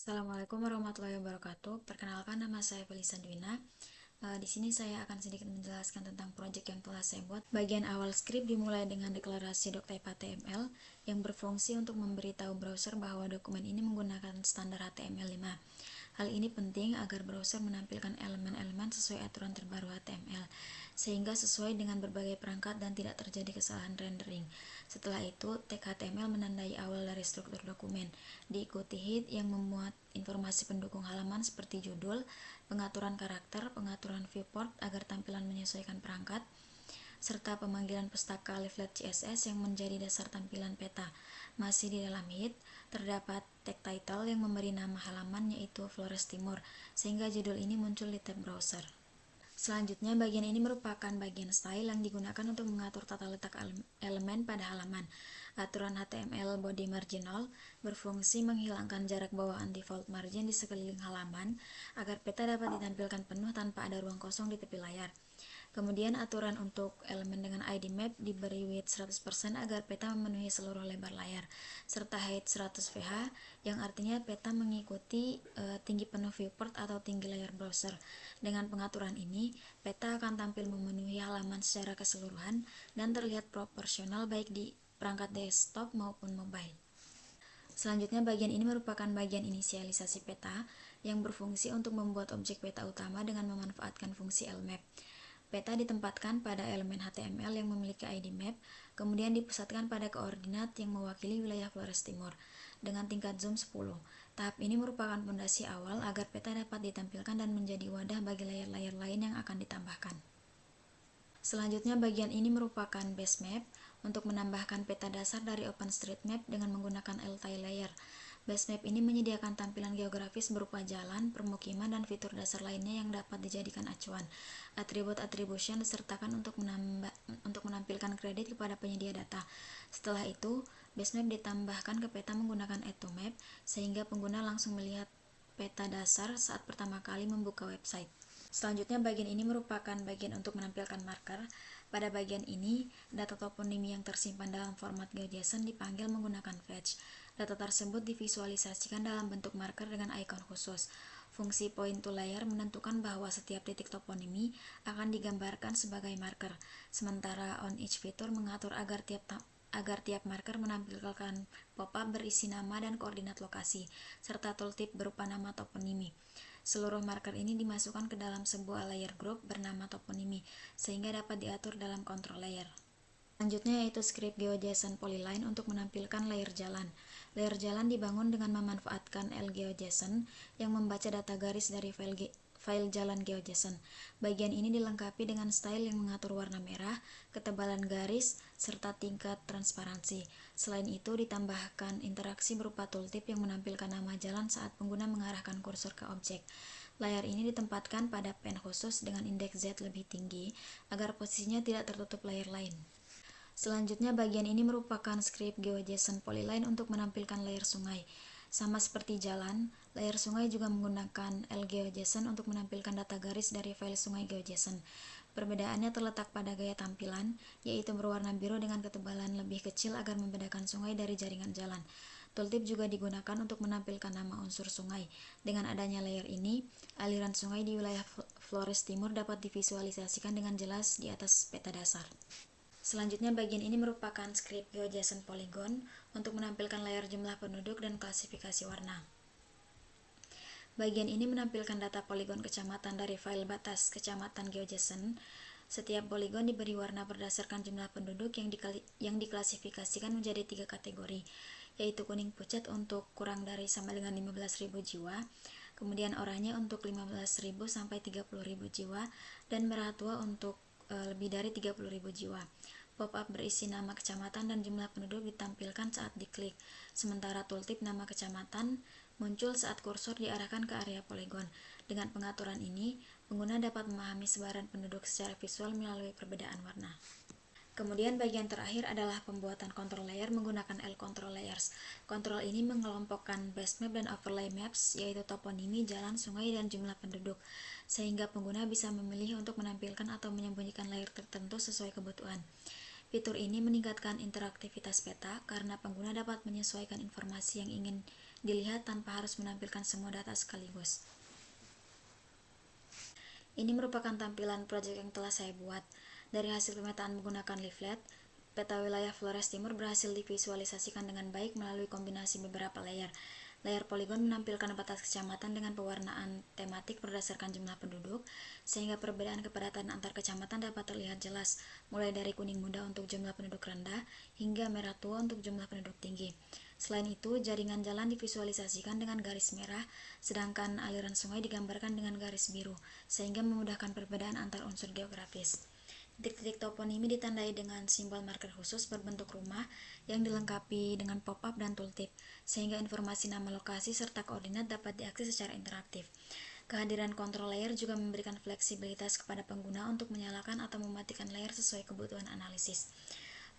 Assalamualaikum warahmatullahi wabarakatuh. Perkenalkan, nama saya Felisa Dwina. Di sini saya akan sedikit menjelaskan tentang proyek yang telah saya buat. Bagian awal skrip dimulai dengan deklarasi doctype HTML yang berfungsi untuk memberitahu browser bahwa dokumen ini menggunakan standar HTML5. Hal ini penting agar browser menampilkan elemen-elemen sesuai aturan terbaru HTML, sehingga sesuai dengan berbagai perangkat dan tidak terjadi kesalahan rendering. Setelah itu, tag HTML menandai awal dari struktur dokumen, diikuti head yang memuat informasi pendukung halaman seperti judul, pengaturan karakter, pengaturan viewport agar tampilan menyesuaikan perangkat, serta pemanggilan pustaka leaflet CSS yang menjadi dasar tampilan peta. Masih di dalam head, terdapat tag title yang memberi nama halaman yaitu Flores Timur, sehingga judul ini muncul di tab browser. Selanjutnya, bagian ini merupakan bagian style yang digunakan untuk mengatur tata letak elemen pada halaman. Aturan HTML body marginal berfungsi menghilangkan jarak bawaan default margin di sekeliling halaman agar peta dapat ditampilkan penuh tanpa ada ruang kosong di tepi layar. Kemudian aturan untuk elemen dengan ID map diberi width 100% agar peta memenuhi seluruh lebar layar, serta height 100 VH yang artinya peta mengikuti tinggi penuh viewport atau tinggi layar browser. Dengan pengaturan ini, peta akan tampil memenuhi halaman secara keseluruhan dan terlihat proporsional baik di perangkat desktop maupun mobile. Selanjutnya, bagian ini merupakan bagian inisialisasi peta yang berfungsi untuk membuat objek peta utama dengan memanfaatkan fungsi lmap. Peta ditempatkan pada elemen HTML yang memiliki ID map, kemudian dipusatkan pada koordinat yang mewakili wilayah Flores Timur dengan tingkat zoom 10. Tahap ini merupakan fondasi awal agar peta dapat ditampilkan dan menjadi wadah bagi layar-layar lain yang akan ditambahkan. Selanjutnya, bagian ini merupakan base map untuk menambahkan peta dasar dari OpenStreetMap dengan menggunakan L-tile layer. Base map ini menyediakan tampilan geografis berupa jalan, permukiman, dan fitur dasar lainnya yang dapat dijadikan acuan. Atribut attribution disertakan untuk menampilkan kredit kepada penyedia data. Setelah itu, base map ditambahkan ke peta menggunakan add to map sehingga pengguna langsung melihat peta dasar saat pertama kali membuka website. Selanjutnya, bagian ini merupakan bagian untuk menampilkan marker. Pada bagian ini, data toponimi yang tersimpan dalam format GeoJSON dipanggil menggunakan fetch. Data tersebut divisualisasikan dalam bentuk marker dengan ikon khusus. Fungsi point to layer menentukan bahwa setiap titik toponimi akan digambarkan sebagai marker, sementara on each fitur mengatur agar tiap marker menampilkan pop-up berisi nama dan koordinat lokasi, serta tooltip berupa nama toponimi. Seluruh marker ini dimasukkan ke dalam sebuah layer group bernama toponimi, sehingga dapat diatur dalam control layer. Selanjutnya yaitu script GeoJSON Polyline untuk menampilkan layer jalan. Layer jalan dibangun dengan memanfaatkan LGeoJSON yang membaca data garis dari file jalan GeoJSON. Bagian ini dilengkapi dengan style yang mengatur warna merah, ketebalan garis, serta tingkat transparansi. Selain itu, ditambahkan interaksi berupa tooltip yang menampilkan nama jalan saat pengguna mengarahkan kursor ke objek. Layar ini ditempatkan pada pen khusus dengan indeks Z lebih tinggi agar posisinya tidak tertutup layar lain. Selanjutnya, bagian ini merupakan script GeoJSON Polyline untuk menampilkan layer sungai. Sama seperti jalan, layer sungai juga menggunakan LGeoJSON untuk menampilkan data garis dari file sungai GeoJSON. Perbedaannya terletak pada gaya tampilan, yaitu berwarna biru dengan ketebalan lebih kecil agar membedakan sungai dari jaringan jalan. Tooltip juga digunakan untuk menampilkan nama unsur sungai. Dengan adanya layer ini, aliran sungai di wilayah Flores Timur dapat divisualisasikan dengan jelas di atas peta dasar. Selanjutnya, bagian ini merupakan script GeoJSON Polygon untuk menampilkan layar jumlah penduduk dan klasifikasi warna. Bagian ini menampilkan data poligon kecamatan dari file batas kecamatan GeoJSON. Setiap poligon diberi warna berdasarkan jumlah penduduk yang diklasifikasikan menjadi 3 kategori, yaitu kuning pucat untuk kurang dari sama dengan 15.000 jiwa, kemudian oranye untuk 15.000 sampai 30.000 jiwa, dan merah tua untuk lebih dari 30.000 jiwa. Pop-up berisi nama kecamatan dan jumlah penduduk ditampilkan saat diklik, sementara tooltip nama kecamatan muncul saat kursor diarahkan ke area poligon. Dengan pengaturan ini, pengguna dapat memahami sebaran penduduk secara visual melalui perbedaan warna. Kemudian bagian terakhir adalah pembuatan control layer menggunakan L-control layers. Kontrol ini mengelompokkan base map dan overlay maps, yaitu toponimi, jalan, sungai, dan jumlah penduduk, sehingga pengguna bisa memilih untuk menampilkan atau menyembunyikan layer tertentu sesuai kebutuhan. Fitur ini meningkatkan interaktivitas peta karena pengguna dapat menyesuaikan informasi yang ingin dilihat tanpa harus menampilkan semua data sekaligus. Ini merupakan tampilan proyek yang telah saya buat. Dari hasil pemetaan menggunakan leaflet, peta wilayah Flores Timur berhasil divisualisasikan dengan baik melalui kombinasi beberapa layer. Layer poligon menampilkan batas kecamatan dengan pewarnaan tematik berdasarkan jumlah penduduk, sehingga perbedaan kepadatan antar kecamatan dapat terlihat jelas, mulai dari kuning muda untuk jumlah penduduk rendah, hingga merah tua untuk jumlah penduduk tinggi. Selain itu, jaringan jalan divisualisasikan dengan garis merah, sedangkan aliran sungai digambarkan dengan garis biru, sehingga memudahkan perbedaan antar unsur geografis. Titik-titik toponimi ditandai dengan simbol marker khusus berbentuk rumah yang dilengkapi dengan pop-up dan tooltip, sehingga informasi nama lokasi serta koordinat dapat diakses secara interaktif. Kehadiran control layer juga memberikan fleksibilitas kepada pengguna untuk menyalakan atau mematikan layer sesuai kebutuhan analisis.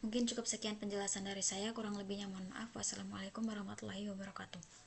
Mungkin cukup sekian penjelasan dari saya, kurang lebihnya mohon maaf. Wassalamualaikum warahmatullahi wabarakatuh.